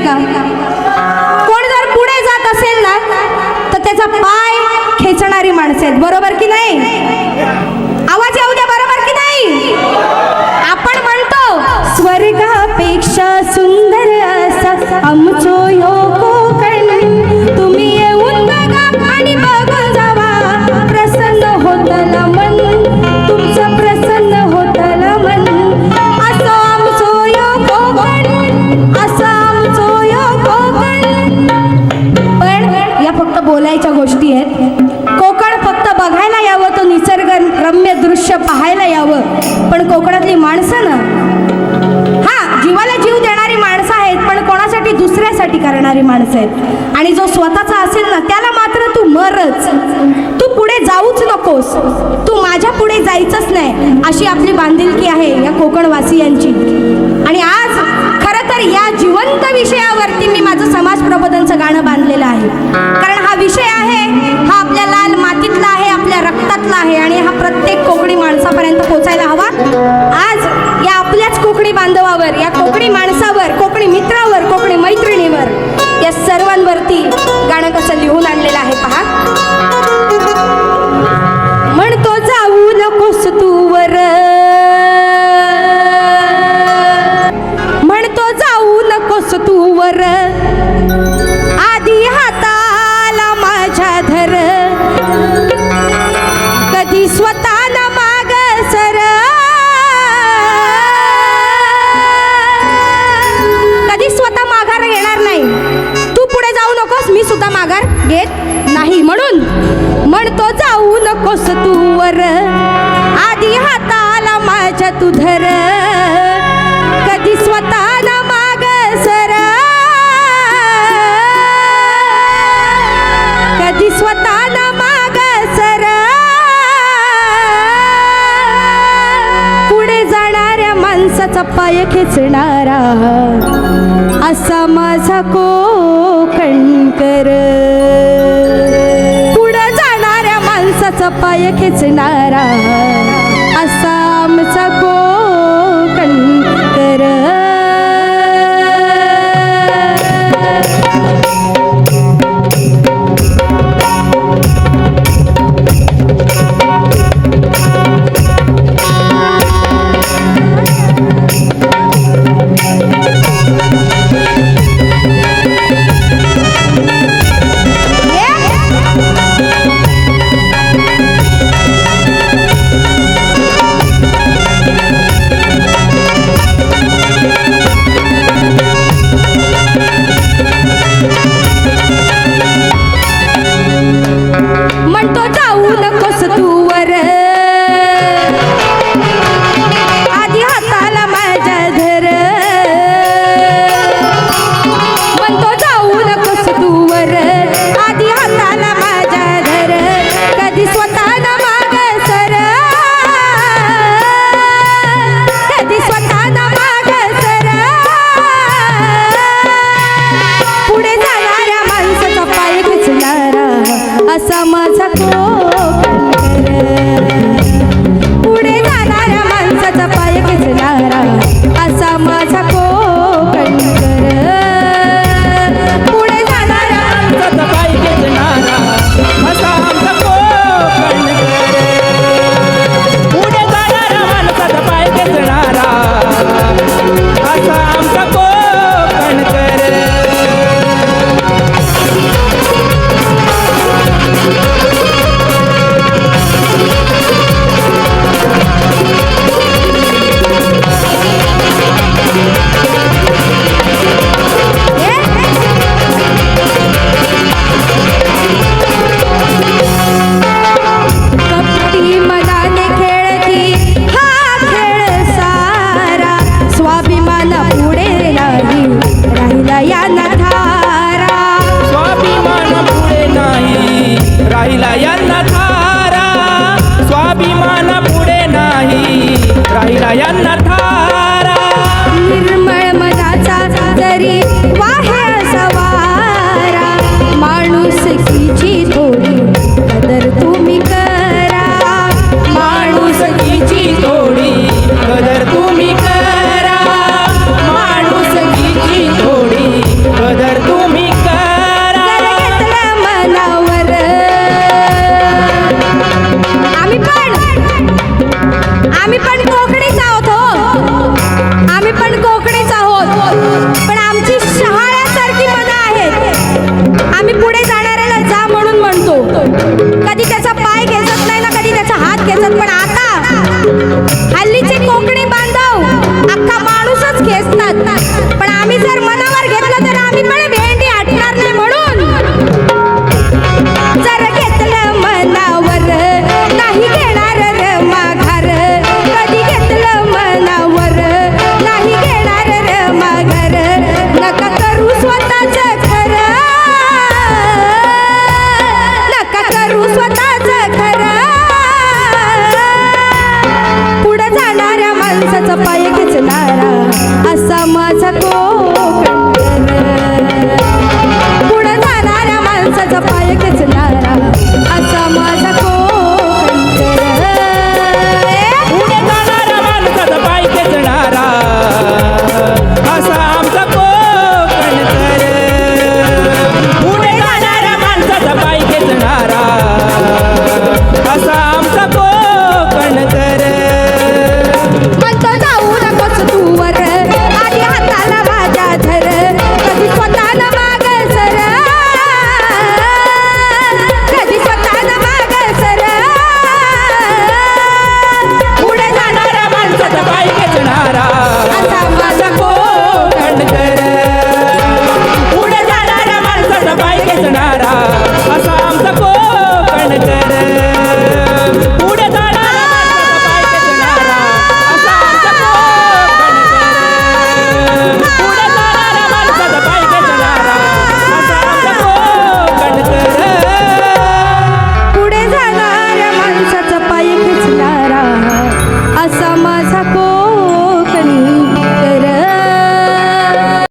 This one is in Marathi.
का? कोण जर पुढे जात असेल ना तर त्याचा पाय खेचणारी माणसं आहेत, बरोबर की नाही? आवाज येऊ द्या, बरोबर की नाही? आपण म्हणतो स्वर्गापेक्षा सुंदर असा आमचो ह्यो कोकण, तुम्ही येऊन बघा आणि बघून जावा, प्रसन्न होतल मन, तुमचं प्रसन्न होतल मन, असं आमचो ह्यो कोकण, असं आमचो ह्यो कोकण. पण या फक्त बोलायच्या गोष्टी आहेत. कोकण फक्त बघायला यावं, तो निसर्ग रम्य दृश्य पाहायला यावं, पण कोकणातली माणसं ना, हा जीवाला जीव देणारी माणसं आहेत, पण कोणासाठी? दुसऱ्यासाठी करणारी माणसं आहेत. आणि जो स्वतःचा असेल ना त्याला मात्र तू मरच, तू पुढे जाऊच नकोस, तू माझ्या पुढे जायचंच नाही, अशी आपली बांधिलकी आहे या कोकणवासियांची. आणि आज खरं तर या जिवंत विषयावरती मी माझं समाज प्रबोधनचं गाणं बांधलेलं आहे, कारण हा विषय आहे, हा आपल्या लाल मातीतला आहे, आपल्या रक्तातला आहे, आणि हा प्रत्येक कोकणी माणसापर्यंत पोचायला हवा. आज या आपल्याच कोकणी बांधवावर, या कोकणी माणसावर, कोकणी मित्रावर, कोकणी मैत्रिणीवर, या सर्वांवरती गाणं कसं लिहून आणलेलं आहे पहा. म्हणतो जाऊ नकोस तू वर, म्हणतो जाऊ नकोस तू वर, आधी हाताला माझ्या धर, कधी स्वतःला माग सर, कधी स्वतः माघार घेणार नाही. तू पुढे जाऊ नकोस, मी सुद्धा माघार घेत नाही. म्हणून म्हणतो जाऊ नकोस तू वर, आधी हाताला माझ्या तू धर, कधी स्वतःला माग सर, कधी स्वतःला माग सर, पुढे जाणाऱ्या माणसाचा पाय खेचणारा असा माझा कोकणकर, पुढे जाणाऱ्या माणसाचा पाय खेचणारा असा